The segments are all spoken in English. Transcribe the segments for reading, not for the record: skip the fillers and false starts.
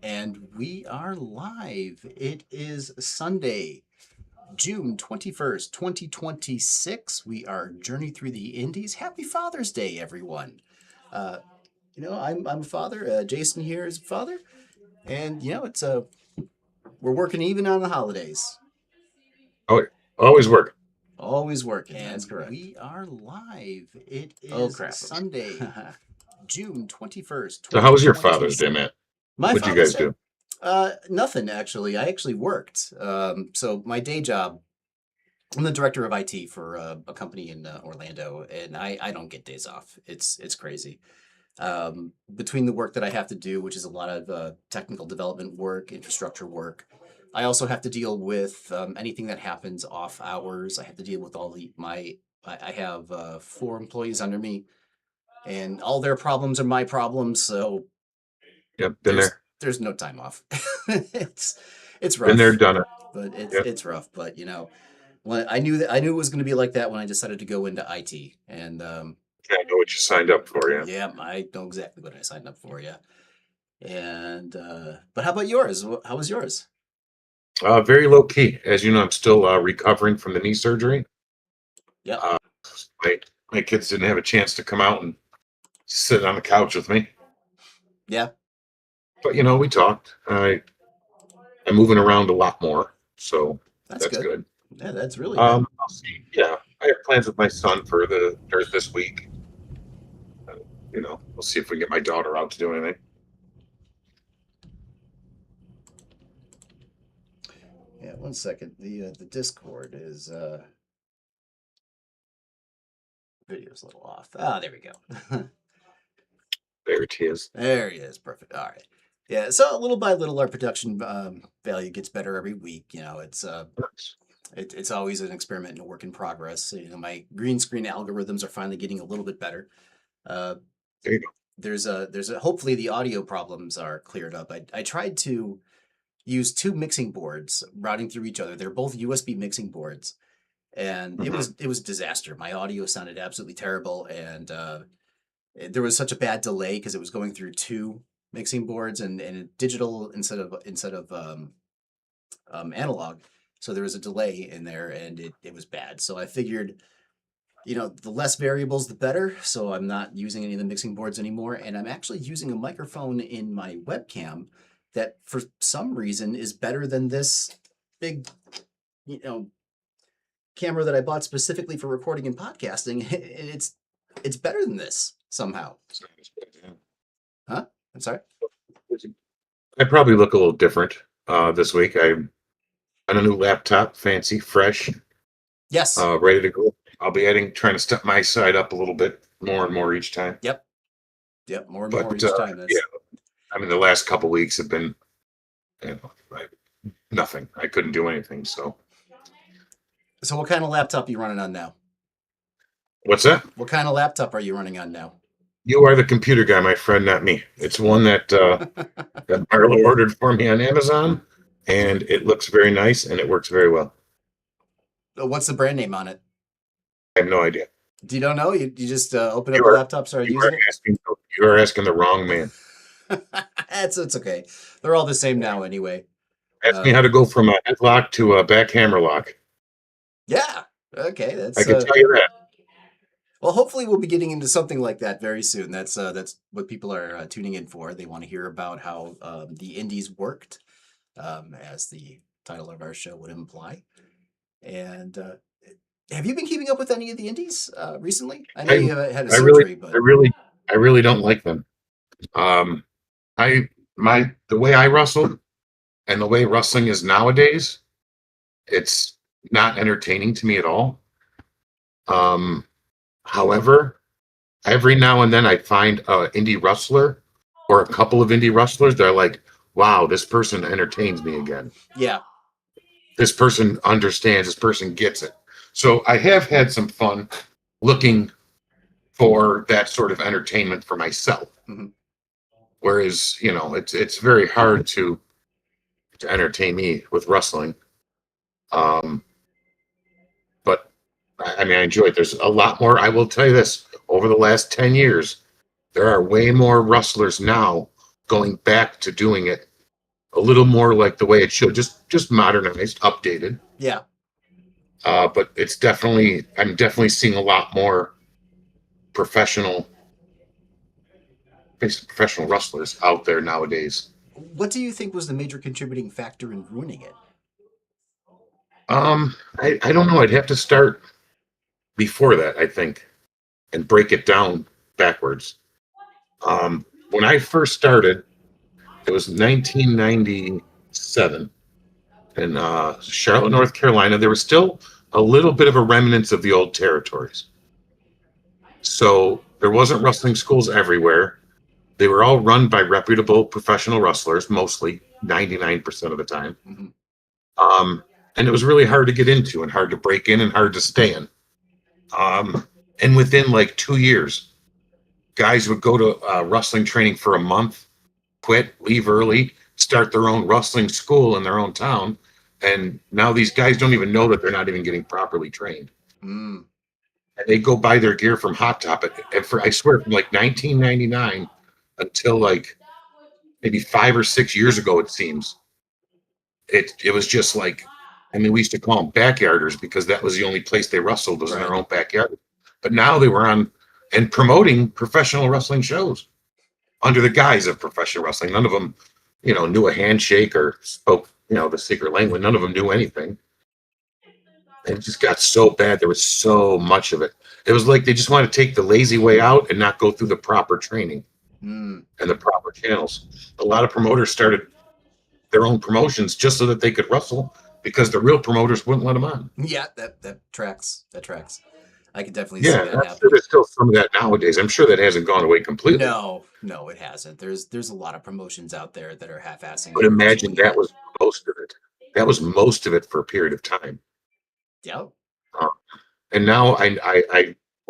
And we are live. It is Sunday, June 21st, 2026. We are journeying through the Indies. Happy Father's Day, everyone. Uh, I'm a father. Jason here is a father. And, we're working even on the holidays. Oh, always work. Always working. That's correct. We are live. It is Sunday, June 21st, So how was your Father's Day, 2026. Matt? My What'd you Father's guys Day? do? Nothing actually. I actually worked. So my day job, I'm the director of IT for a company in Orlando, and I don't get days off. It's crazy. Between the work that I have to do, which is a lot of technical development work, infrastructure work, I also have to deal with anything that happens off hours. I have to deal with all the my. I have four employees under me, and all their problems are my problems. So Yep, been there's there. there's no time off. it's it's Been there, rough, done it. but it's Yep. it's rough. But when I knew it was going to be like that when I decided to go into IT, and I know what you signed up for, yeah. yeah, I know exactly what I signed up for. Yeah, and but how about yours? How was yours? Very low key. As you know, I'm still recovering from the knee surgery. Yep. Uh, my kids didn't have a chance to come out and sit on the couch with me. Yeah, But we talked. I'm moving around a lot more, so that's that's good. good. Yeah, that's really good. I'll see. Yeah, I have plans with my son for there's this week. We'll see if we can get my daughter out to do anything. Yeah, one second. The Discord is video's a little off. Ah, there we go. There it is. There he is. Perfect. All right. Yeah. So little by little, our production value gets better every week. It's always an experiment and a work in progress. So, my green screen algorithms are finally getting a little bit better. Uh, There you go. there's a hopefully the audio problems are cleared up. I tried to use two mixing boards routing through each other. They're both USB mixing boards, and it Mhm. was it was disaster. My audio sounded absolutely terrible, and there was such a bad delay because it was going through two mixing boards and digital instead of analog. So there was a delay in there, and it was bad. So I figured, the less variables, the better. So I'm not using any of the mixing boards anymore, and I'm actually using a microphone in my webcam that, for some reason, is better than this big, you know, camera that I bought specifically for recording and podcasting. It's better than this somehow. Huh? I'm sorry. I probably look a little different this week. I'm on a new laptop, fancy, fresh, Yes. ready to go. I'll be trying to step my side up a little bit more and more each time. Yep. Yep. More and more But each time. yeah, That's I mean, the last couple weeks have been nothing. I couldn't do anything. So so. What kind of laptop are you running on now? what's that? What kind of laptop are you running on now? You are the computer guy, my friend, not me. It's one that Marlo ordered for me on Amazon, and it looks very nice and it works very well. What's the brand name on it? I have no idea. Do you don't know? You just open up You the are laptop, started you are using it. asking the wrong man. It's okay. They're all the same now anyway. Ask me how to go from a headlock to a back hammer lock. Yeah. Okay. I That's can tell you that. well. Hopefully, we'll be getting into something like that very soon. That's what people are tuning in for. They want to hear about how the indies worked, as the title of our show would imply. And have you been keeping up with any of the indies recently? I know I you had a I really surgery, I but really I really don't like them. Um, I my the way I wrestle and the way wrestling is nowadays, it's not entertaining to me at all. Um, However, every now and then I find a indie wrestler or a couple of indie wrestlers. They're like, "Wow, this person entertains me again. yeah. This person understands. This person gets it." So I have had some fun looking for that sort of entertainment for myself. Mhm. Whereas, it's very hard to entertain me with wrestling. Um, but I mean, I enjoy it. There's a lot more. I will tell you this: over the last 10 years, there are way more wrestlers now going back to doing it a little more like the way it should, just modernized, updated. Yeah. But it's definitely, I'm definitely seeing a lot more professional, basically professional wrestlers out there nowadays. What do you think was the major contributing factor in ruining it? I don't know. I'd have to start before that, I think, and break it down backwards. When I first started, it was 1997 in Charlotte, North Carolina. There was still a little bit of a remnants of the old territories. So there wasn't wrestling schools everywhere. They were all run by reputable professional wrestlers, mostly 99% of the time. Mhm. And it was really hard to get into and hard to break in and hard to stay in. And within like 2 years, guys would go to wrestling training for a month, quit, leave early, start their own wrestling school in their own town. And now these guys don't even know that they're not even getting properly trained. Mm. And they go buy their gear from Hot Topic. And for, I swear, from like 1999 until like maybe 5 or 6 years ago, it seems, it was just like, I mean, we used to call them backyarders because that was the only place they wrestled was in their Right. own backyard. But now they were on and promoting professional wrestling shows under the guise of professional wrestling. None of them, knew a handshake or spoke, the secret language. None of them knew anything. It just got so bad. There was so much of it. It was like they just wanted to take the lazy way out and not go through the proper training Mm. and the proper channels. A lot of promoters started their own promotions just so that they could wrestle because the real promoters wouldn't let them on. Yeah, that tracks. That tracks. I could definitely see Yeah, that I'm happen. sure there's still some of that nowadays. I'm sure that hasn't gone away completely. No, it hasn't. There's a lot of promotions out there that are half-assing. But it or imagine doing that it. was most of it. That was most of it for a period of time. Yep. Uh, and now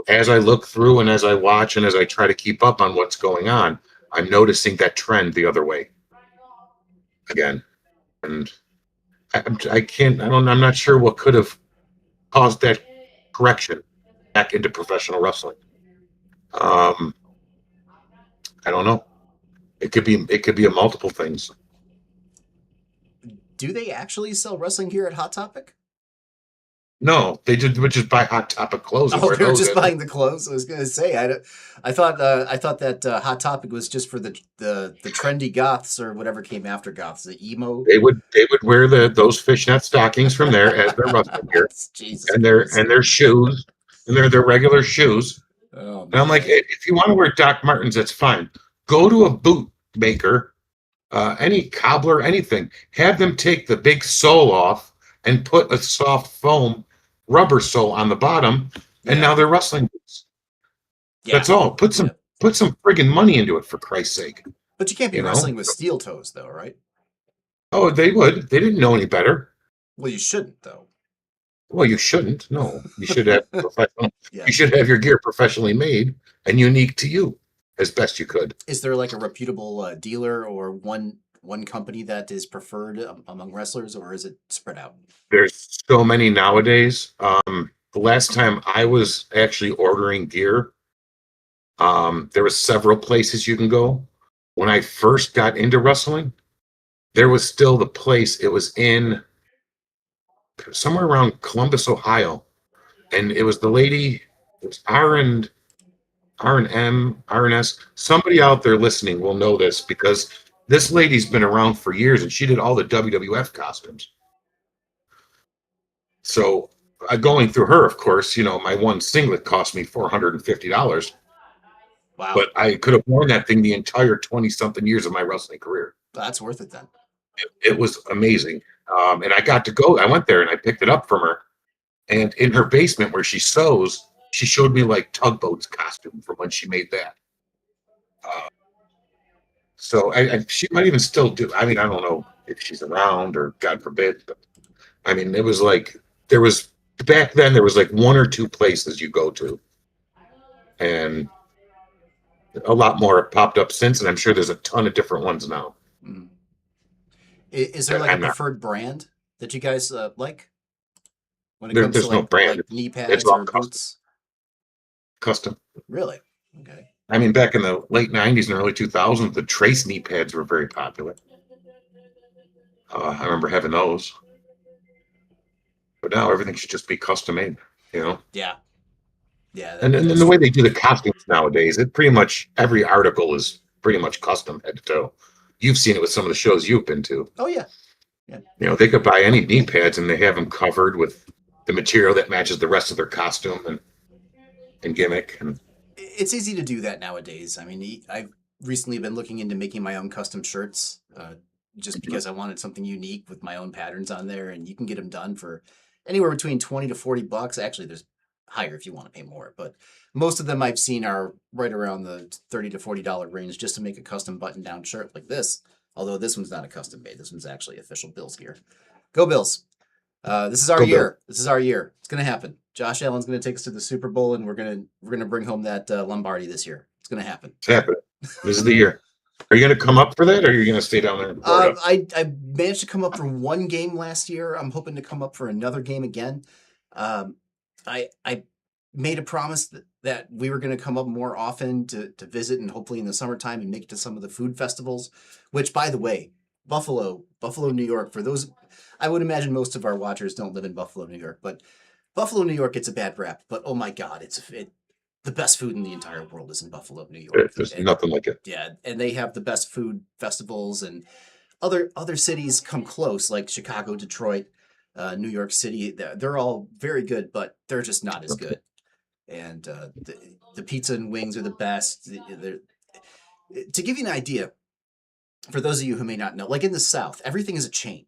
as I look through and as I watch and as I try to keep up on what's going on, I'm noticing that trend the other way again. And I can't, I'm not sure what could have caused that correction back into professional wrestling. I don't know. It could be a multiple things. Do they actually sell wrestling gear at Hot Topic? No, they would just buy Hot Topic clothes. And Oh, wear they're those just in. buying the clothes. I was gonna say, I thought that Hot Topic was just for the trendy goths or whatever came after goths, the emo. They would wear those fishnet stockings from there as their wrestling gear Jesus and Christ. their shoes and their regular shoes. Oh, And I'm like, man. if you want to wear Doc Martens, that's fine. Go to a boot maker, any cobbler, anything. Have them take the big sole off and put a soft foam rubber sole on the bottom, and now they're wrestling boots. Yeah. That's all. Put some friggin' money into it, for Christ's sake. But you can't be You know? wrestling with steel toes, though, right? Oh, they would. They didn't know any better. Well, you shouldn't, though. Well, you shouldn't. No, you should have professional. Yeah. You should have your gear professionally made and unique to you as best you could. Is there like a reputable dealer or one company that is preferred among wrestlers, or is it spread out? There's so many nowadays. The last time I was actually ordering gear, there was several places you can go. When I first got into wrestling, there was still the place. It was in somewhere around Columbus, Ohio, and it was the lady. It was R&M, R&S. Somebody out there listening will know this because this lady's been around for years and she did all the WWF costumes. So going through her, of course, my one singlet cost me $450. Wow. But I could have worn that thing the entire 20-something years of my wrestling career. That's worth it then. It was amazing. And I got to go. I went there and I picked it up from her. And in her basement where she sews, she showed me like Tugboat's costume from when she made that. So she might even still do. I mean, I don't know if she's around or God forbid. But I mean, it was like back then there was like one or two places you go to. And a lot more have popped up since. And I'm sure there's a ton of different ones now. Mm. Is there like a preferred brand that you guys like when it comes to There's no brand. like knee It's pads all or custom. boots? Custom. Really? Okay. I mean, back in the late '90s and early 2000s, the Trace knee pads were very popular. I remember having those, but now everything should just be custom made. You know. Yeah. Yeah, And then that's the way true. they do the costumes nowadays, it pretty much every article is pretty much custom head to toe. You've seen it with some of the shows you've been to. Oh yeah. Yeah. You know, they could buy any knee pads and they have them covered with the material that matches the rest of their costume and gimmick. And It's easy to do that nowadays. I mean, I've recently been looking into making my own custom shirts, just because I wanted something unique with my own patterns on there, and you can get them done for anywhere between 20 to 40 bucks. Actually, there's higher if you want to pay more, but most of them I've seen are right around the 30 to $40 range just to make a custom button down shirt like this. Although this one's not a custom made. This one's actually official Bills gear. Go Bills. This is our Go Bill. year. This is our year. It's gonna happen. Josh Allen's gonna take us to the Super Bowl, and we're gonna bring home that Lombardi this year. It's gonna happen. it's happening. This is the year. Are you going to come up for that, or are you going to stay down there in Florida? I managed to come up for one game last year. I'm hoping to come up for another game again. I made a promise that we were going to come up more often to visit, and hopefully in the summertime and make it to some of the food festivals. Which, by the way, Buffalo, New York. For those, I would imagine most of our watchers don't live in Buffalo, New York, but Buffalo, New York gets a bad rap. But oh my God, the best food in the entire world is in Buffalo, New York. There's And nothing like it. yeah, and they have the best food festivals, and other cities come close, like Chicago, Detroit, New York City. They're all very good, but they're just not as good. And the pizza and wings are the best. To give you an idea, for those of you who may not know, like in the South, everything is a chain,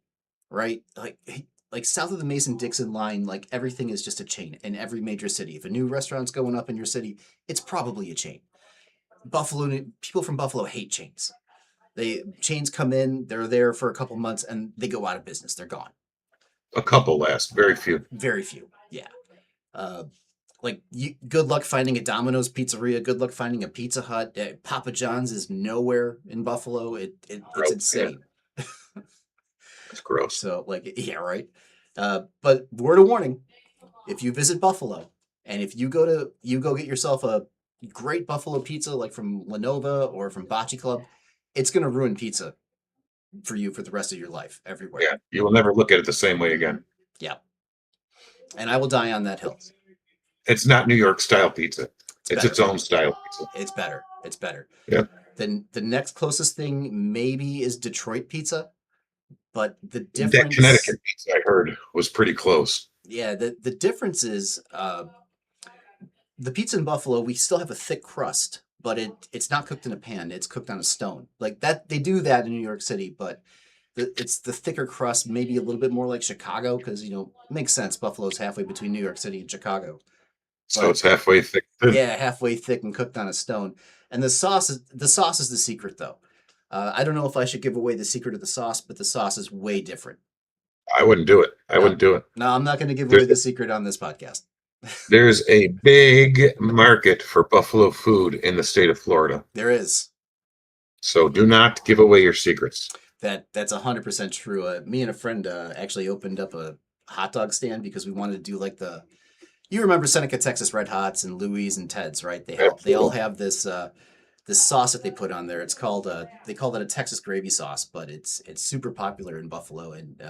right? Like south of the Mason-Dixon line, like everything is just a chain in every major city. If a new restaurant's going up in your city, it's probably a chain. People from Buffalo hate chains. Chains come in, they're there for a couple months, and they go out of business. They're gone. A couple last, very few. Very few. Yeah. Good luck finding a Domino's pizzeria. Good luck finding a Pizza Hut. Papa John's is nowhere in Buffalo. It's Gross, insane. It's gross. So yeah, right. But word of warning: if you visit Buffalo and if you go get yourself a great Buffalo pizza, like from Lenova or from Bocce Club, it's gonna ruin pizza for you for the rest of your life everywhere. Yeah, you will never look at it the same way again. Yeah. And I will die on that hill. It's not New York style pizza. It's better. its own style pizza. It's better. It's better. Yeah. Then the next closest thing maybe is Detroit pizza, but the That difference. Connecticut pizza I heard was pretty close. Yeah, the difference is the pizza in Buffalo, we still have a thick crust, but it's not cooked in a pan. It's cooked on a stone. Like that, they do that in New York City, but it's the thicker crust, maybe a little bit more like Chicago, because it makes sense. Buffalo's halfway between New York City and Chicago. So But it's halfway thick. yeah, halfway thick and cooked on a stone. And the sauce is the secret, though. I don't know if I should give away the secret of the sauce, but the sauce is way different. I wouldn't do it. I No. wouldn't do it. No, I'm not going to give There's- away the secret on this podcast. There's a big market for buffalo food in the state of Florida. There is. So do not give away your secrets. That's 100% true. Me and a friend actually opened up a hot dog stand because we wanted to do like you remember Seneca, Texas Red Hots and Louis and Ted's, right? They all have this this sauce that they put on there. It's called they call it a Texas gravy sauce, but it's super popular in Buffalo. And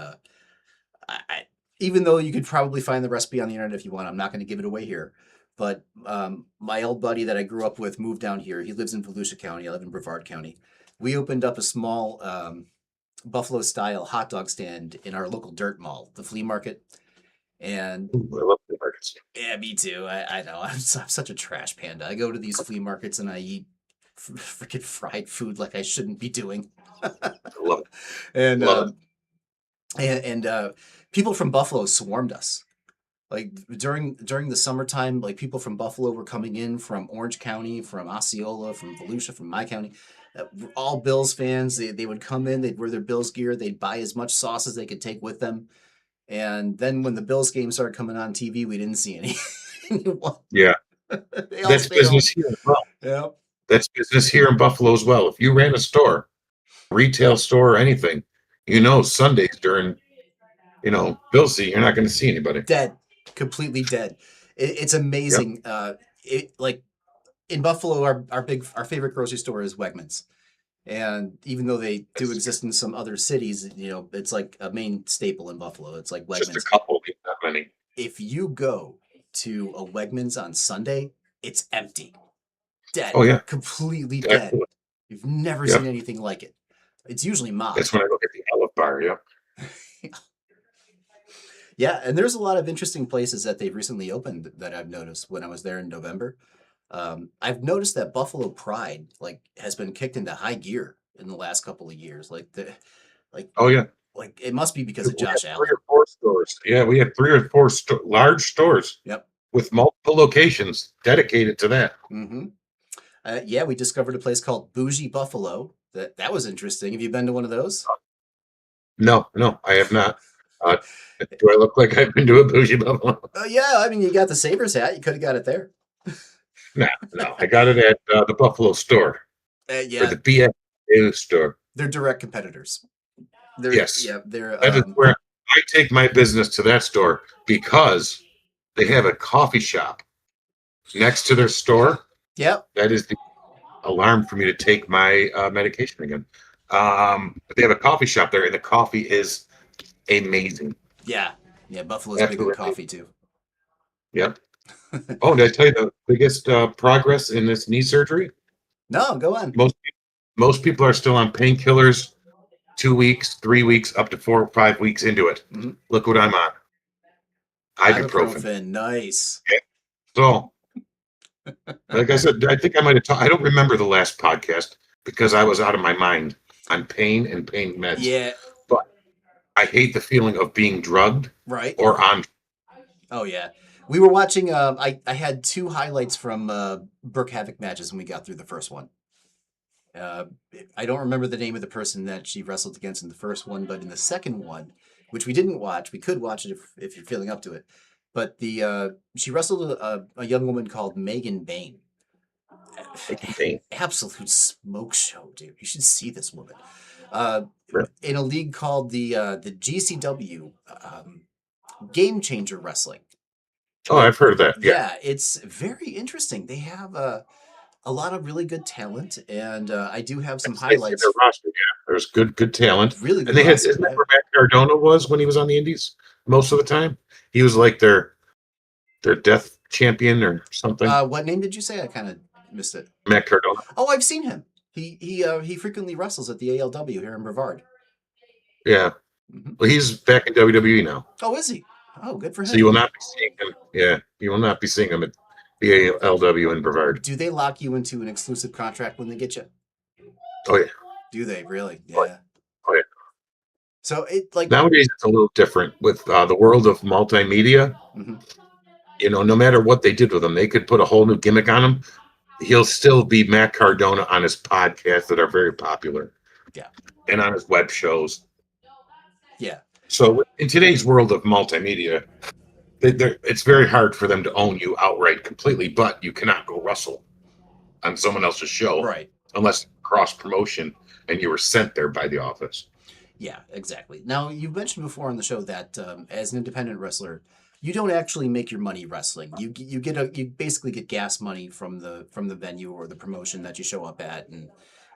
I even though you could probably find the recipe on the internet if you want, I'm not going to give it away here. But my old buddy that I grew up with moved down here. He lives in Volusia County. I live in Brevard County. We opened up a small Buffalo style hot dog stand in our local dirt mall, the flea market. And Ooh, I love the markets. yeah, me too. I know. I'm such a trash panda. I go to these flea markets and I eat freaking fried food like I shouldn't be doing. I love it. And Love people from Buffalo swarmed us. Like during the summertime, like people from Buffalo were coming in from Orange County, from Osceola, from Volusia, from my county. All Bills fans. They would come in. They'd wear their Bills gear. They'd buy as much sauce as they could take with them. And then when the Bills game started coming on TV, we didn't see any. Yeah, They all that's stayed home. business here as well. Yep. That's business here in Buffalo as well. If you ran a store, retail store or anything, Sundays during, Bill season, you're not going to see anybody. Dead. completely dead. It's Yep. amazing. Like in Buffalo, our favorite grocery store is Wegmans. And even though they do It's exist in some other cities, it's like a main staple in Buffalo. It's like just a Wegmans. couple, not many. If you go to a Wegmans on Sunday, it's empty, dead, Oh yeah, completely dead. absolutely. You've never Yep. seen anything like it. It's usually mobbed. That's when I look at the Olive Bar. Yep. Yeah, and there's a lot of interesting places that they've recently opened that I've noticed when I was there in November. I've noticed that Buffalo Pride like has been kicked into high gear in the last couple of years. Like Oh yeah. like it must be because We of have Josh three Allen. or four stores. Yeah, we have three or four large stores Yep. with multiple locations dedicated to that. Mm-hmm. Yeah, we discovered a place called Bougie Buffalo. That was interesting. Have you been to one of those? No, no, I have not. Uh, do I look like I've been to a bougie buffalo? Yeah, I mean, you got the Sabres hat. You could have got it there. No, no. I got it at the Buffalo store or Yeah, the BFA store. they're direct competitors. Yes, They're that is where I take my business to that store because they have a coffee shop next to their store. yep. That is the alarm for me to take my medication again. They have a coffee shop there, and the coffee is amazing. Yeah. Yeah, Buffalo's big on Absolutely. coffee too. Yep. Oh, did I tell you the biggest progress in this knee surgery? No, go on. Most people are still on painkillers 2 weeks, 3 weeks, up to 4 or 5 weeks into it. Mhm. Look what I'm on. Ibuprofen. Ibuprofen, nice. So, like I said, I think I might have talked. I don't remember the last podcast because I was out of my mind on pain and pain meds. Yeah, But I hate the feeling of being drugged right. or on. Oh yeah, we were watching. I had two highlights from Burke Havoc matches when we got through the first one. Uh, I don't remember the name of the person that she wrestled against in the first one, but in the second one, which we didn't watch, we could watch it if you're feeling up to it. But she wrestled a young woman called Megan Bain. Pain. Absolute smoke show, dude. You should see this woman. Uh, Sure. in a league called the GCW, Game Changer Wrestling. Oh, I've heard of that. Yeah. Yeah, it's very interesting. They have a lot of really good talent, and I do have some I see highlights. their roster. Yeah, there's good talent. Really good And they had, roster, isn't that yeah. where Matt Cardona was when he was on the Indies most of the time? He was like their death champion or something. What name did you say? I kind of missed it. Matt Cardona. Oh, I've seen him. He frequently wrestles at the ALW here in Brevard. Yeah. Mhm. Well, he's back in WWE now. Oh, is he? Oh, good for him. So you will not be seeing him. Yeah, you will not be seeing him at the ALW in Brevard. Do they lock you into an exclusive contract when they get you? Oh yeah. Do they really? Oh, Yeah. Oh yeah. So it like Nowadays it's a little different with the world of multimedia. Mhm. You know, no matter what they did with him, they could put a whole new gimmick on him. He'll still be Matt Cardona on his podcasts that are very popular. Yeah. And on his web shows. Yeah. So in today's world of multimedia, it's very hard for them to own you outright completely, but you cannot go wrestle on someone else's show Right. unless cross promotion and you were sent there by the office. Yeah, exactly. Now, you mentioned before on the show that as an independent wrestler, you don't actually make your money wrestling. You basically get gas money from the venue or the promotion that you show up at,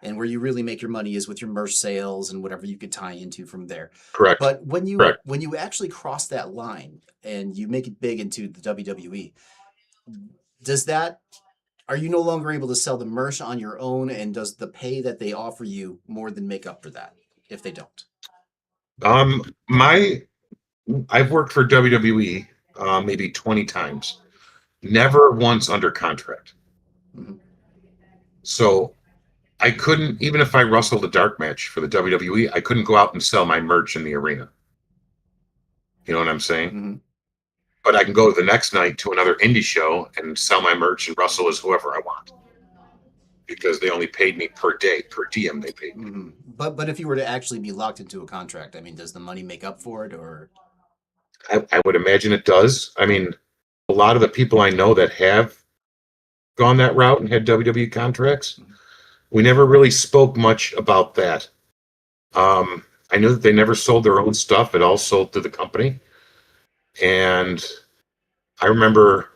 and where you really make your money is with your merch sales and whatever you could tie into from there. Correct. But when you Correct. when you actually cross that line and you make it big into the WWE, are you no longer able to sell the merch on your own, and does the pay that they offer you more than make up for that if they don't? I've worked for WWE maybe 20 times, never once under contract. Mhm. So I couldn't, even if I wrestled a dark match for the WWE, I couldn't go out and sell my merch in the arena. You know what I'm saying? Mhm. But I can go the next night to another indie show and sell my merch and wrestle as whoever I want. Because they only paid me per day, per diem they paid me. Mhm. But if you were to actually be locked into a contract, I mean, does the money make up for it, or? I would imagine it does. I mean, a lot of the people I know that have gone that route and had WWE contracts, we never really spoke much about that. I knew that they never sold their own stuff. It all sold to the company. And I remember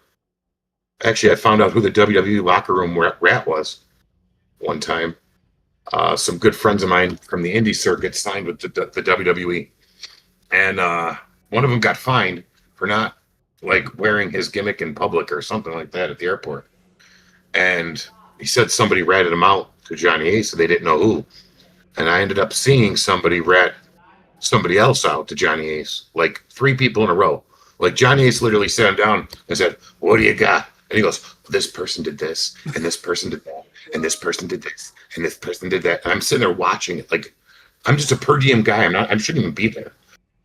actually I found out who the WWE locker room rat was one time. Some good friends of mine from the indie circuit signed with the WWE, and one of them got fined for not like wearing his gimmick in public or something like that at the airport. And he said somebody ratted him out to Johnny Ace, so they didn't know who. And I ended up seeing somebody rat somebody else out to Johnny Ace, like 3 people in a row. Like Johnny Ace literally sat him down and said, "What do you got?" And he goes, "This person did this, and this person did that, and this person did this, and this person did that." And I'm sitting there watching it. Like I'm just a per diem guy. I'm not. I shouldn't even be there.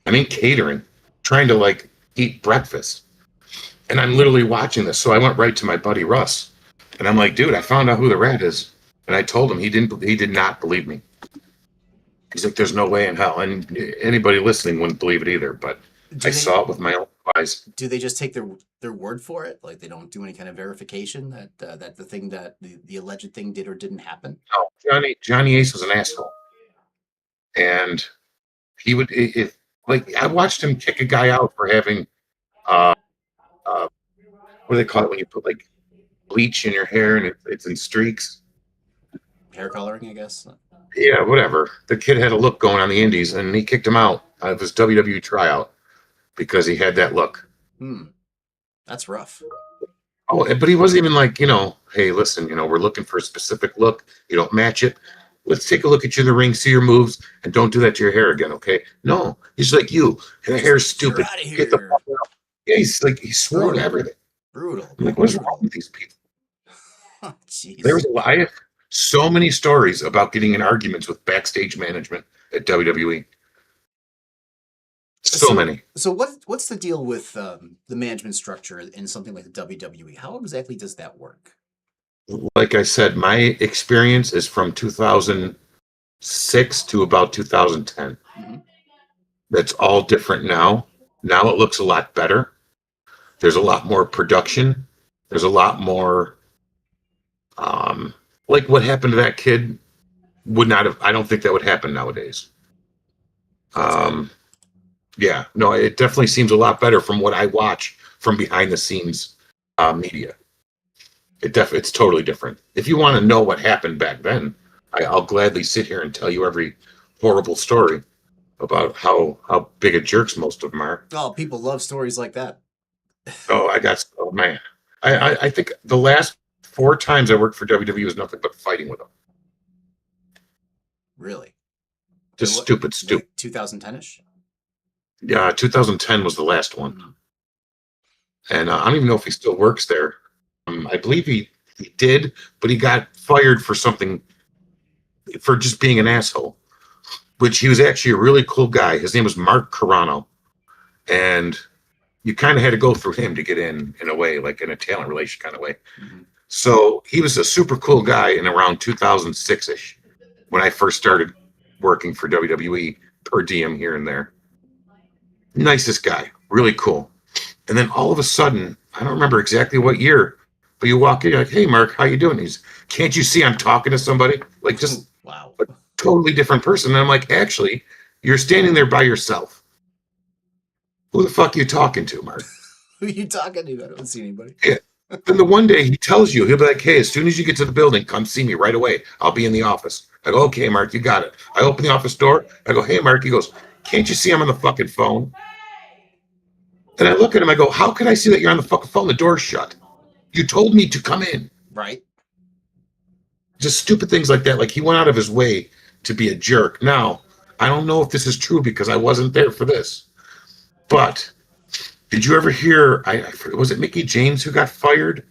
I'm in catering, trying to like eat breakfast, and I'm literally watching this. So I went right to my buddy Russ, and I'm like, "Dude, I found out who the rat is." And I told him he didn't. He did not believe me. He's like, "There's no way in hell," and anybody listening wouldn't believe it either. But Do I they saw it with my own eyes. do they just take their word for it? Like they don't do any kind of verification that that the thing that the alleged thing did or didn't happen? No, Johnny Ace was an asshole, and he would if like I watched him kick a guy out for having uh, uh what do they call it when you put like bleach in your hair and it's in streaks. Hair coloring, I guess. Yeah, whatever. The kid had a look going on the Indies, and he kicked him out of his WWE tryout because he had that look. Hmm, that's rough. Oh, but he wasn't even like, hey, listen, we're looking for a specific look. You don't match it. Let's take a look at you in the ring, see your moves, and don't do that to your hair again, okay? No, he's like you. Your hair's stupid. You're outta Get the here. fuck out. Yeah, he's like he swore to everything. Brutal. I'm like, what's wrong with these people? Oh, jeez. There was I have so many stories about getting in arguments with backstage management at WWE. So many. So what's the deal with the management structure in something like the WWE? How exactly does that work? Like I said, my experience is from 2006 to about 2010. Hmm. That's all different now. Now it looks a lot better. There's a lot more production. There's a lot more like what happened to that kid would not have I don't think that would happen nowadays. Yeah, no, it definitely seems a lot better from what I watch from behind the scenes media. It's totally different. If you want to know what happened back then, I'll gladly sit here and tell you every horrible story about how big of jerks most of them are. Oh, people love stories like that. Oh man, I think the last 4 times I worked for WWE was nothing but fighting with them. Really? Just What- stupid. Like 2010-ish? Yeah, 2010 was the last one, Mhm. and I don't even know if he still works there. I believe he did, but he got fired for something for just being an asshole. Which he was actually a really cool guy. His name was Mark Carano, and you kind of had to go through him to get in a way, like in a talent relation kind of way. Mhm. So he was a super cool guy in around 2006-ish when I first started working for WWE per diem here and there. Nicest guy, really cool. And then all of a sudden, I don't remember exactly what year, but you walk in, you're like, "Hey, Mark, how you doing?" He's, "Can't you see I'm talking to somebody?" Like just Wow. a totally different person. And I'm like, "Actually, you're standing there by yourself. Who the fuck are you talking to, Mark?" Who are you talking to? I don't see anybody. Then the one day he tells you, he'll be like, "Hey, as soon as you get to the building, come see me right away. I'll be in the office." I go, "Okay, Mark, you got it." I open the office door. I go, "Hey, Mark." He goes, "Can't you see I'm on the fucking phone?" And I look at him. I go, "How can I see that you're on the fucking phone? The door's shut. You told me to come in." Right? Just stupid things like that. Like he went out of his way to be a jerk. Now, I don't know if this is true because I wasn't there for this. But did you ever hear, was it Mickey James who got fired?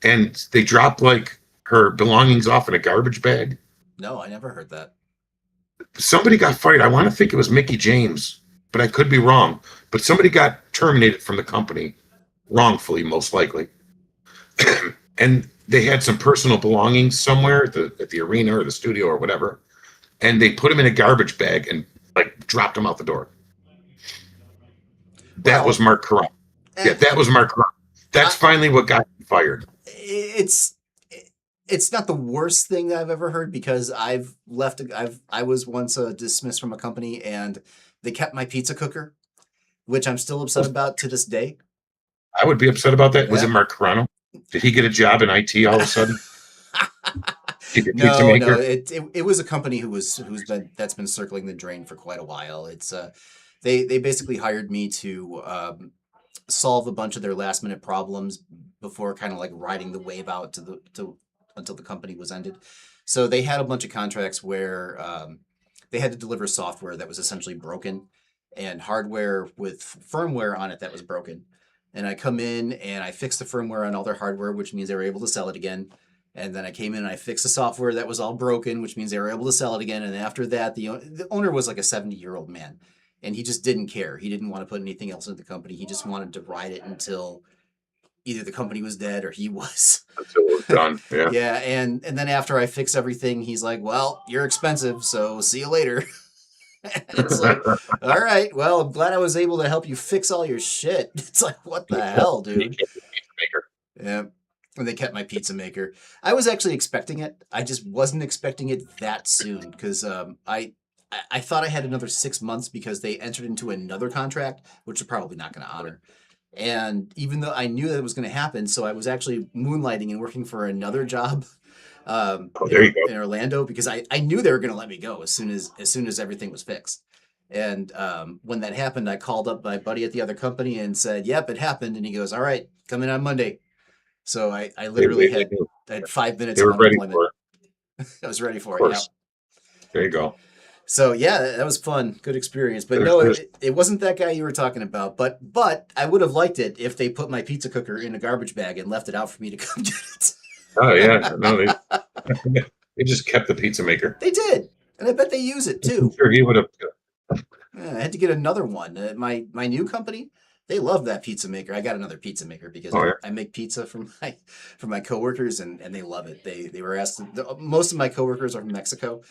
And they dropped like her belongings off in a garbage bag? No, I never heard that. Somebody got fired. I want to think it was Mickey James, but I could be wrong. But somebody got terminated from the company wrongfully, most likely. And they had some personal belongings somewhere at the arena or the studio or whatever. And they put them in a garbage bag and like dropped them out the door. That Well, was Mark Carano. Yeah, that was Mark Carano. That's finally what got him fired. It's not the worst thing that I've ever heard because I was once dismissed from a company and they kept my pizza cooker, which I'm still upset about to this day. I would be upset about that. Was it Yeah. Mark Carano? Did he get a job in IT all of a sudden? He's a pizza No, maker. it was a company that's been circling the drain for quite a while. It's they basically hired me to solve a bunch of their last minute problems before kind of like riding the wave out to until the company was ended. So they had a bunch of contracts where they had to deliver software that was essentially broken and hardware with firmware on it that was broken. And I come in and I fix the firmware on all their hardware, which means they were able to sell it again. And then I came in and I fixed the software that was all broken, which means they were able to sell it again. And after that, the owner was like a 70-year-old man, and he just didn't care. He didn't want to put anything else into the company. He just wanted to ride it until either the company was dead or he was. Until it was done. Yeah. Yeah, and then after I fix everything, he's like, "Well, you're expensive, so see you later." It's like, all right, well, I'm glad I was able to help you fix all your shit. It's like, what the hell, And he dude? kept the pizza maker. Yeah. And they kept my pizza maker. I was actually expecting it. I just wasn't expecting it that soon because I thought I had another 6 months because they entered into another contract, which they're probably not going to honor. And even though I knew that it was going to happen, so I was actually moonlighting and working for another job Oh, there you go. in Orlando because I knew they were going to let me go as soon as everything was fixed. And when that happened, I called up my buddy at the other company and said, "Yep, it happened." And he goes, "All right, come in on Monday." So I literally They had knew. I had 5 minutes They of were ready unemployment. for it. I was ready for Of it. Yeah. course. There you go. So yeah, that was fun. Good experience. But There's, no, there's, it wasn't that guy you were talking about. But I would have liked it if they put my pizza cooker in a garbage bag and left it out for me to come get it. oh yeah, no, they just kept the pizza maker. They did, and I bet they use it I'm too. sure he would have. Yeah, I had to get another one. My new company, they love that pizza maker. I got another pizza maker because Oh yeah. I make pizza for my coworkers and they love it. They were asked. Most of my coworkers are from Mexico,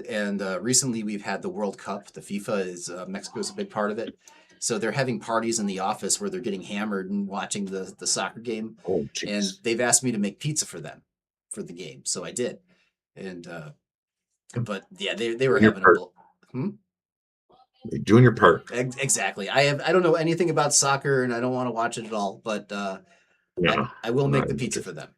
and recently we've had the World Cup. The FIFA is Mexico's a big part of it. So they're having parties in the office where they're getting hammered and watching the soccer game, Oh and jeez. they've asked me to make pizza for them for the game. So I did, and but yeah, they were Doing your having a part. Hmm? You're doing your part. Exactly. I don't know anything about soccer and I don't want to watch it at all, but Yeah. I will No, make the pizza for them.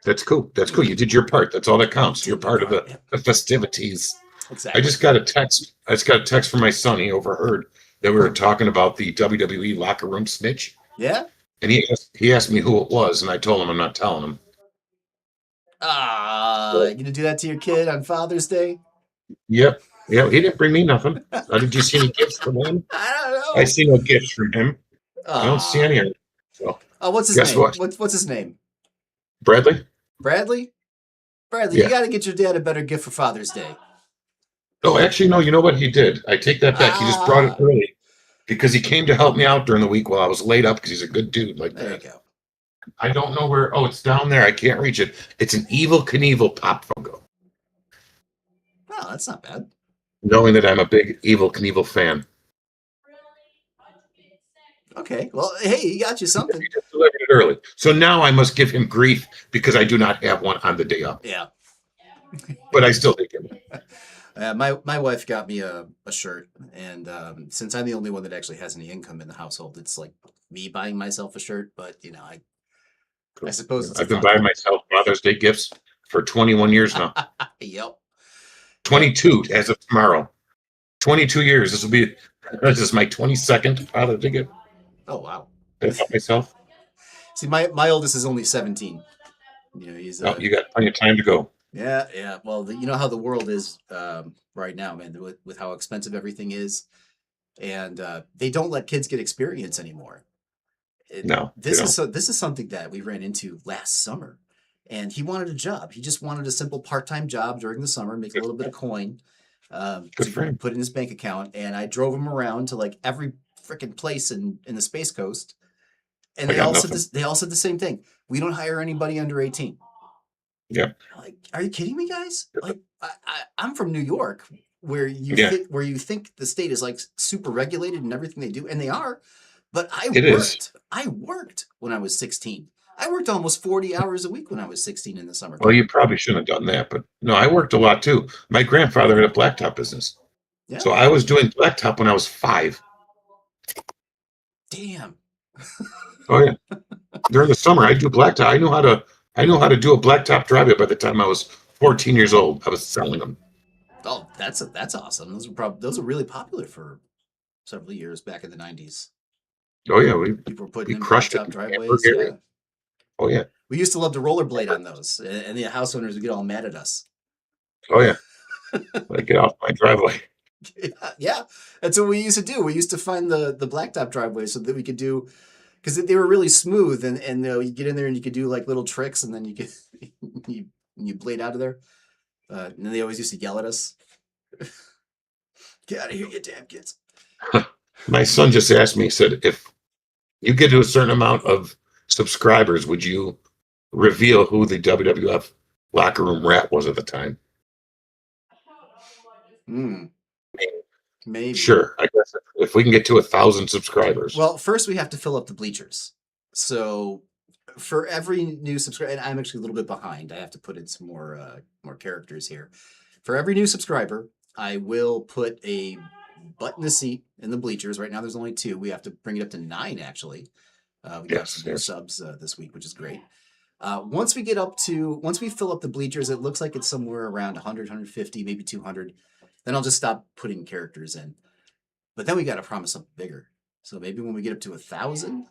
that's cool. That's cool. You did your part. That's all that counts. You're Did my part of part. the, Yep. the festivities. I Exactly. just got a text. I just got a text from my son. He overheard that we were talking about the WWE locker room snitch, Yeah? and he asked me who it was, and I told him I'm not telling him. You gonna do that to your kid on Father's Day? Yep. Yeah, he didn't bring me nothing. Did you see any gifts from him? I don't I know. see no gifts from him. I don't see Ah. any. So Oh, what's his guess name? what? What's his name? Bradley? Bradley? Bradley, Yeah. you gotta get your dad a better gift for Father's Day. Oh, actually, no. You know what he did? I take that back. He just brought it Ah, early because he came to help me out during the week while I was laid up because he's a good dude like there you that. go. I don't know where. Oh, it's down there. I can't reach it. It's an Evil Knievel pop Funko. Oh, that's not bad. Knowing that I'm a big Evil Knievel fan. Okay. Well, hey, he got you something. He just delivered it early. So now I must give him grief because I do not have one on the day up. Yeah. But I still think him. My wife got me a shirt, and since I'm the only one that actually has any income in the household, it's like me buying myself a shirt. But I suppose it's a I've been thought. buying myself Father's Day gifts for 21 years now. Yep. 22 as of tomorrow. 22 years. This is my 22nd Father's Day gift. Oh wow. I bought myself. See, my oldest is only 17. He's Oh, you got plenty of time to go. yeah. Well, you know how the world is right now, man, with how expensive everything is, and they don't let kids get experience anymore. No, This is something that we ran into last summer, and he wanted a job. He just wanted a simple part-time job during the summer, make a little bit of coin, good to for him. put in his bank account. And I drove him around to like every freaking place in the Space Coast, and I they got all said nothing. this. They all said the same thing. We don't hire anybody under 18. Yep. Like, are you kidding me, guys? Like, I'm from New York, where Yeah. where you think the state is like super regulated in everything they do, and they are. But It is. I worked when I was 16. I worked almost 40 hours a week when I was 16 in the Well, summertime. you probably shouldn't have done that, but no, I worked a lot too. My grandfather had a blacktop business. Yeah. So I was doing blacktop when I was 5. Damn. Oh yeah. During the summer, I do blacktop. I know how to do a blacktop driveway by the time I was 14 years old. I was selling them. Oh, that's awesome. Those were really popular for several years back in the 90s. Oh yeah, People were putting we in crushed it blacktop in the Hamburg driveways. area. Yeah. Oh yeah. We used to love to rollerblade on those, and the house owners would get all mad at us. Oh yeah. Like get off my driveway. Yeah, yeah, that's what we used to do. We used to find the blacktop driveways so that we could do because they were really smooth, and you get in there and you could do like little tricks, and then you could you blade out of there. And then they always used to yell at us, "Get out of here, you damn kids!" My son just asked me, he said, if you get to a certain amount of subscribers, would you reveal who the WWF locker room rat was at the time? Hmm, maybe. Sure, I guess if we can get to 1,000 subscribers. Well, first we have to fill up the bleachers. So for every new subscriber, and I'm actually a little bit behind. I have to put in some more characters here. For every new subscriber, I will put a butt in the seat in the bleachers. Right now, there's only 2. We have to bring it up to 9 actually. We got Yes, some new yes. subs this week, which is great. Once we fill up the bleachers, it looks like it's somewhere around 100, 150, maybe 200. Then I'll just stop putting characters in. But then we got to promise something bigger. So maybe when we get up to 1,000,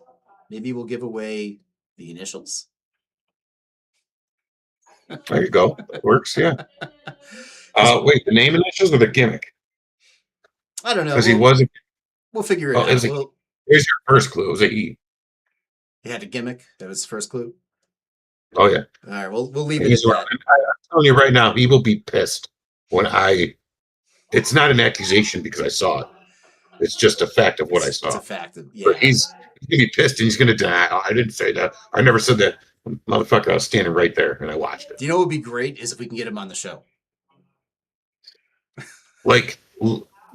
maybe we'll give away the initials. There you go. That works, yeah. 'Cause- Wait, the name initials or the gimmick? I don't know. Because he wasn't. We'll figure it Oh, out. it was here's your first clue. It was a he. He had a gimmick. That was his first clue. Oh yeah. All right, we'll leave it He's at I'm that. telling you right now, he will be pissed when I. It's not an accusation because I saw it. It's just a fact of what I It's saw. a fact. Yeah. But he's gonna be pissed and he's gonna deny. Oh, I didn't say that. I never said that. Motherfucker, I was standing right there and I watched it. Do you know what would be great is if we can get him on the show. Like,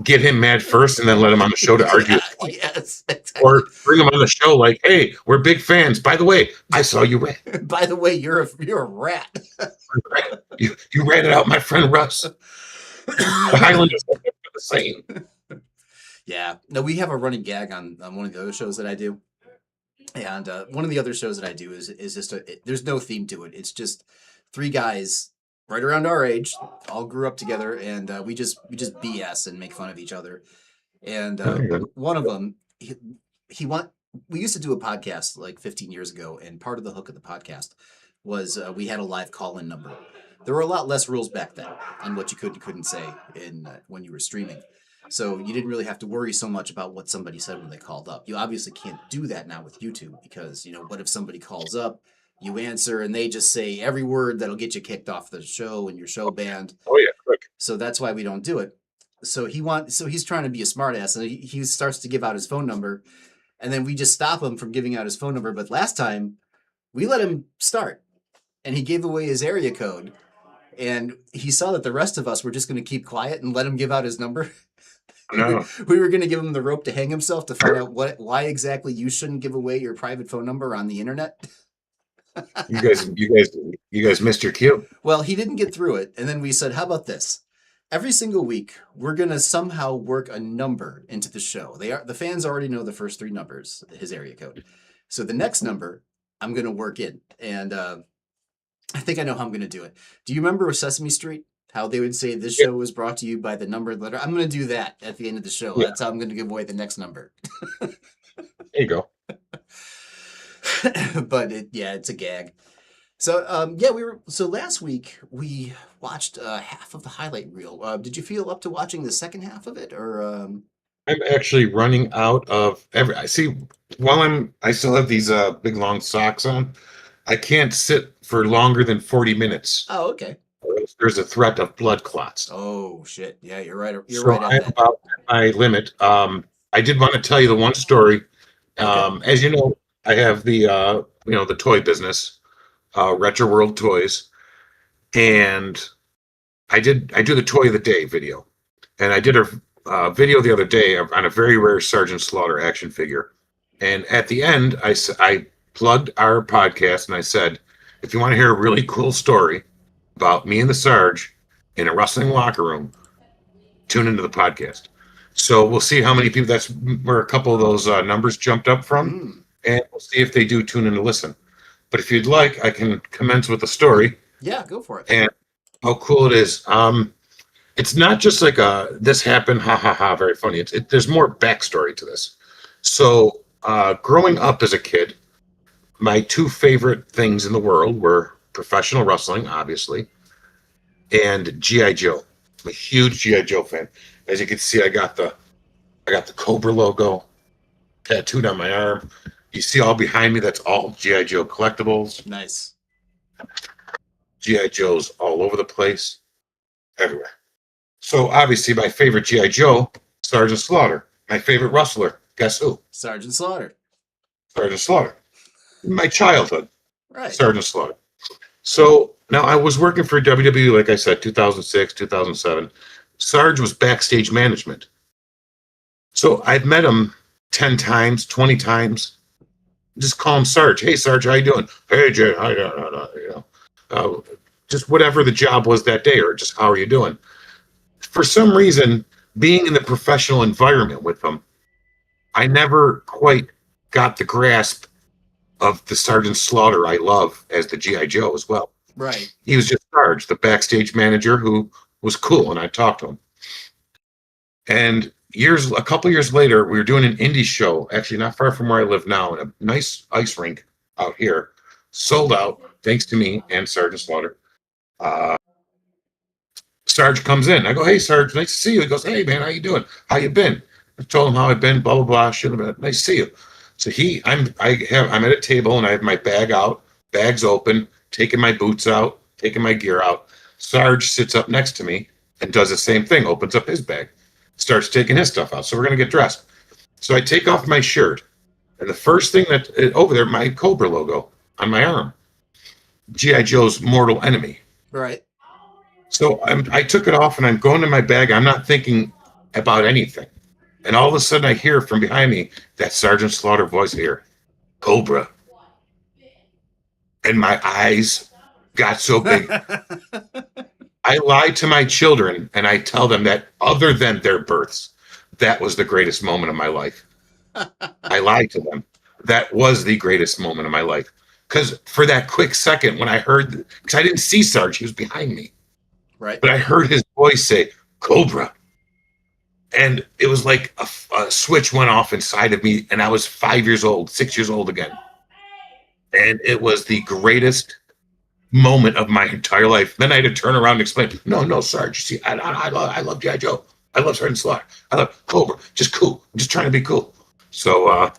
get him mad first and then let him on the show to argue. Yeah, yes, exactly. Or bring him on the show like, hey, we're big fans. By the way, I saw you rat. By the way, you're a rat. You ratted out my friend Russ. The Highlanders are the same. Yeah. No, we have a running gag on one of the other shows that I do. And one of the other shows that I do is just there's no theme to it. It's just 3 guys right around our age, all grew up together, and we just BS and make fun of each other. And one of them, we used to do a podcast like 15 years ago, and part of the hook of the podcast was we had a live call-in number. There were a lot less rules back then on what you could and couldn't say in when you were streaming. So you didn't really have to worry so much about what somebody said when they called up. You obviously can't do that now with YouTube because, what if somebody calls up, you answer, and they just say every word that'll get you kicked off the show and your show banned. Oh yeah, quick. So that's why we don't do it. So he's trying to be a smartass, and he starts to give out his phone number, and then we just stop him from giving out his phone number. But last time, we let him start, and he gave away his area code, and he saw that the rest of us were just going to keep quiet and let him give out his number. No. We were going to give him the rope to hang himself to find out why exactly you shouldn't give away your private phone number on the internet. You guys missed your cue. Well, he didn't get through it, and then we said, "How about this? Every single week, we're gonna somehow work a number into the show. The fans already know the first 3 numbers, his area code. So the next number, I'm gonna work in, and I think I know how I'm gonna do it. Do you remember Sesame Street? How they would say this show was brought to you by the numbered letter. I'm gonna do that at the end of the show. Yeah. That's how I'm gonna give away the next number. There you go. But it's a gag. So so last week we watched half of the highlight reel. Did you feel up to watching the second half of it, or? I'm actually running out of I see while I still have these big long socks on. I can't sit for longer than 40 minutes. Oh, okay. There's a threat of blood clots. Oh shit! Yeah, you're right. You're So right I'm at that. about at my limit. I did want to tell you the one story. As you know, I have the the toy business, Retro World Toys, and I do the toy of the day video, and I did a video the other day on a very rare Sergeant Slaughter action figure, and at the end I plugged our podcast and I said, if you want to hear a really cool story about me and the Sarge in a wrestling locker room, tune into the podcast. So we'll see how many people. That's where a couple of those numbers jumped up from. and we'll see if they do tune in to listen. But if you'd like, I can commence with the story Yeah, go for it. and how cool it is. It's not just like a this happened, ha ha ha, very funny. There's more backstory to this. So, growing up as a kid, my two favorite things in the world were professional wrestling, obviously, and GI Joe. I'm a huge GI Joe fan. As you can see, I got the Cobra logo tattooed on my arm. You see all behind me, that's all GI Joe collectibles. Nice. GI Joes all over the place, everywhere. So obviously, my favorite GI Joe, Sergeant Slaughter. My favorite wrestler, guess who? Sergeant Slaughter. Sergeant Slaughter. My childhood, Right. Sergeant Slaughter. So now I was working for WWE, like I said, 2006, 2007. Sarge was backstage management. So I've met him 10 times, 20 times. Just call him Sarge. Hey, Sarge, how you doing? Hey, Jay, how you doing? You know, just whatever the job was that day, or just how are you doing? For some reason, being in the professional environment with him, I never quite got the grasp of the Sergeant Slaughter I love as the GI Joe as well. Right. He was just Sarge, the backstage manager who was cool, and I talked to him. And a couple years later, we were doing an indie show, actually not far from where I live now, in a nice ice rink out here, sold out, thanks to me and Sergeant Slaughter. Sarge comes in. I go, hey, Sarge, nice to see you. He goes, hey, man, how you doing? How you been? I told him how I've been, blah, blah, blah. Should have been. Nice to see you. So I'm at a table and I have my bag out, bags open, taking my boots out, taking my gear out. Sarge sits up next to me and does the same thing, opens up his bag, starts taking his stuff out. So we're going to get dressed. So I take off my shirt, and the first thing over there, my Cobra logo on my arm, G.I. Joe's mortal enemy. Right. So I took it off and I'm going to my bag. I'm not thinking about anything. And all of a sudden I hear from behind me that Sergeant Slaughter voice here, Cobra. And my eyes got so big. I lie to my children and I tell them that other than their births, that was the greatest moment of my life. I lied to them. That was the greatest moment of my life. Because for that quick second when I heard, because I didn't see Sarge, he was behind me. Right. But I heard his voice say, Cobra. And it was like a switch went off inside of me, and I was 5 years old, 6 years old again. And it was the greatest moment of my entire life. Then I had to turn around and explain, no, Sarge, you see, I love G.I. Joe. I love Sergeant Slaughter. I love Cobra. Just cool. I'm just trying to be cool. So,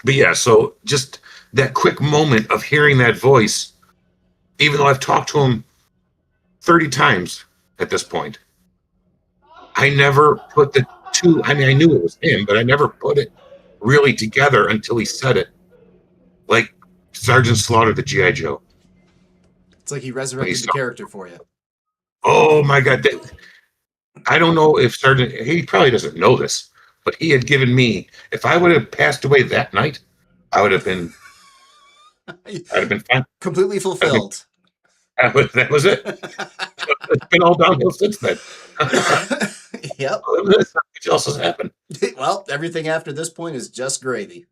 but yeah, so just that quick moment of hearing that voice, even though I've talked to him 30 times at this point, I never put the two, I mean, I knew it was him, but I never put it really together until he said it. Like Sergeant Slaughter, the G.I. Joe. It's like he resurrected the character for you. Oh my God. I don't know if Sergeant, he probably doesn't know this, but he had given me, if I would have passed away that night, I'd have been fine. Completely fulfilled. That was it. It's been all downhill since then. Yep. What else has happened? Well, everything after this point is just gravy.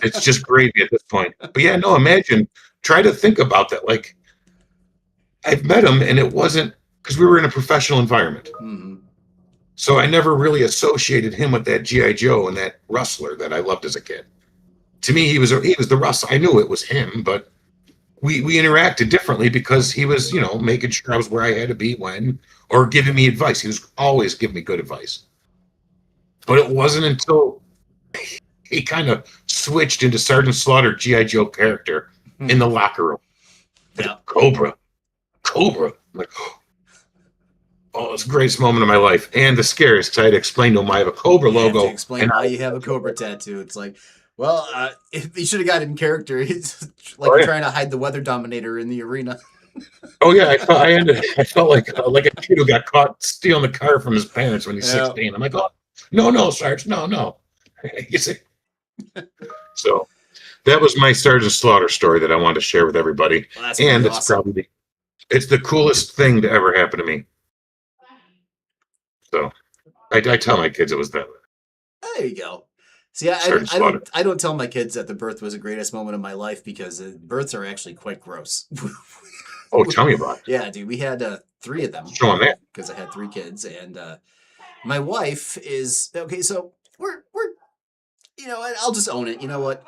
It's just gravy at this point. But yeah, no, imagine, try to think about that. Like, I've met him and it wasn't, because we were in a professional environment. Mm-hmm. So I never really associated him with that G.I. Joe and that wrestler that I loved as a kid. To me, he was the wrestler. I knew it was him, but we interacted differently because he was, making sure I was where I had to be when, or giving me advice. He was always giving me good advice. But it wasn't until he kind of switched into Sergeant Slaughter G.I. Joe character in the locker room. Yeah. Cobra. I'm like, oh, it's the greatest moment of my life. And the scariest, I had to explain to him I have a Cobra logo. To explain why you have a Cobra tattoo. It's like, well, if he should have got in character. It's like trying to hide the weather dominator in the arena. Oh yeah, I felt like a kid who got caught stealing the car from his parents when he's 16. I'm like, oh no, Sarge, no. You see? So that was my Sergeant Slaughter story that I wanted to share with everybody. Well, and it's awesome. probably it's the coolest thing to ever happen to me. So I tell my kids it was that. There you go. See, started slaughtering. I don't tell my kids that the birth was the greatest moment of my life because births are actually quite gross. Oh, tell me about it. Yeah, dude, we had three of them Show 'em that. because I had three kids, and my wife is okay. So we're I'll just own it. You know what?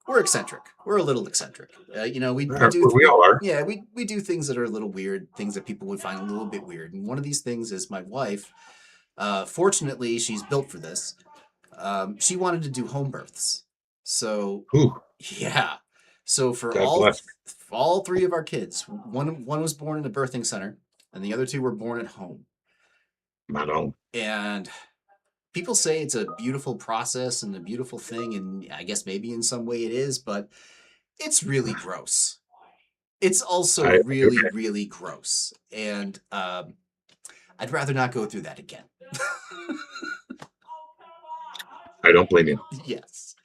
We're eccentric. We're a little eccentric. We do We all are. yeah we do things that are a little weird, things that people would find a little bit weird. And one of these things is my wife. Fortunately, she's built for this. She wanted to do home births. So Ooh, yeah. So for God bless. all three of our kids, one was born in a birthing center, and the other two were born at home. Not all. And people say it's a beautiful process and a beautiful thing, and I guess maybe in some way it is, but it's really gross. It's also I really, really gross, and I'd rather not go through that again. I don't blame you. Yes,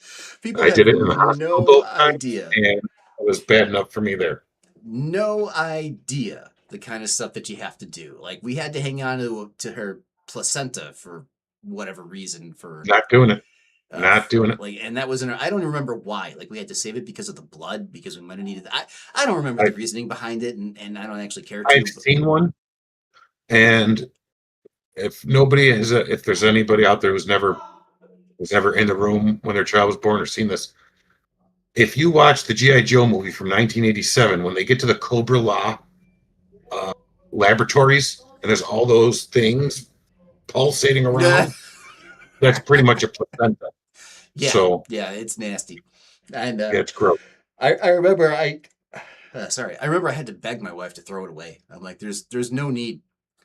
people I have did it in the hospital no both times, idea, and it was bad enough for me there. no idea the kind of stuff that you have to do. Like we had to hang on to her placenta for whatever reason for Not doing it. Not doing it. like, and that was in her, I don't remember why. Like we had to save it because of the blood because we might have needed. I don't remember the reasoning behind it, and I don't actually care to. I've seen one, and if there's anybody out there who's never in the room when their child was born or seen this, if you watch the G.I. Joe movie from 1987, when they get to the Cobra La laboratories and there's all those things pulsating around, that's pretty much a placenta. Yeah, so yeah, it's nasty, and yeah, it's gross. I remember I remember I had to beg my wife to throw it away. I'm like, there's no need.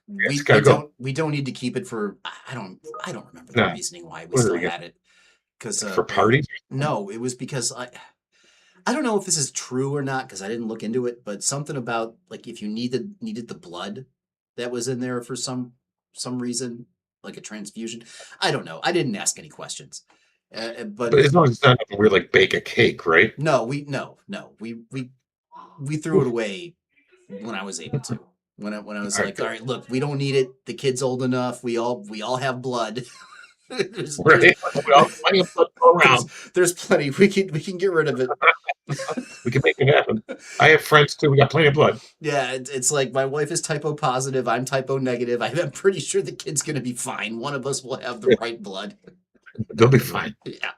We don't need to keep it for. I don't remember the reasoning why we still had it. Because for parties? No, it was because I don't know if this is true or not because I didn't look into it, but something about like if you needed the blood that was in there for some reason, like a transfusion. I don't know. I didn't ask any questions. But as long as it's not weird, like bake a cake, right? No, we threw it away when I was able to. When I was like, all right, look, we don't need it. The kid's old enough. We all have blood. there's Right. We all have plenty of blood to go around. There's plenty. We can get rid of it. We can make it happen. I have friends too. We got plenty of blood. Yeah, it's like my wife is typo positive. I'm typo negative. I'm pretty sure the kid's gonna be fine. One of us will have the right blood. They'll be fine. Yeah.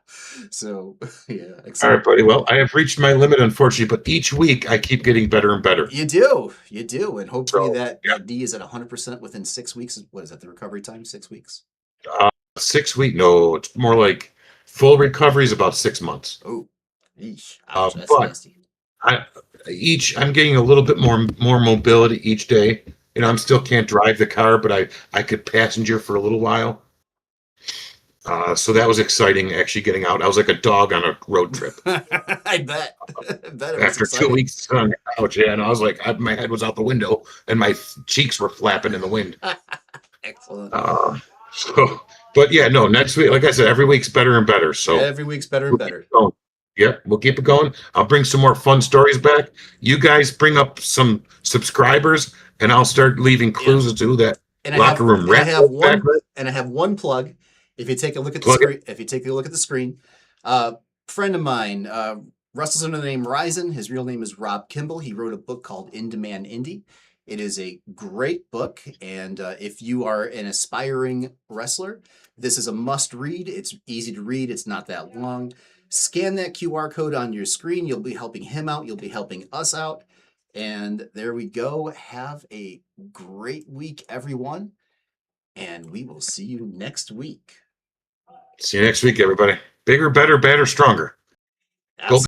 So yeah. All right, buddy. Well, I have reached my limit, unfortunately, but each week I keep getting better and better. You do, and hopefully that D is at 100% within 6 weeks. What is that? The recovery time? 6 weeks? 6 week? No, it's more like full recovery is about 6 months. Oh, ouch, that's but nasty. I'm getting a little bit more mobility each day. I'm still can't drive the car, but I could passenger for a little while. So that was exciting, actually getting out. I was like a dog on a road trip. I bet. After 2 weeks on the couch, yeah, and I was like, my head was out the window and my cheeks were flapping in the wind. Excellent. But yeah, no, next week, like I said, every week's better and better. So every week's better and better. Yep, we'll keep it going. I'll bring some more fun stories back. You guys bring up some subscribers, and I'll start leaving clues to that locker room rap. I have one plug. If you take a look at the screen, friend of mine, Russell's under the name Ryzen. His real name is Rob Kimball. He wrote a book called In Demand Indie. It is a great book, and if you are an aspiring wrestler, this is a must read. It's easy to read. It's not that long. Scan that QR code on your screen. You'll be helping him out. You'll be helping us out. And there we go. Have a great week, everyone. And we will see you next week. See you next week, everybody. Bigger, better, stronger. Go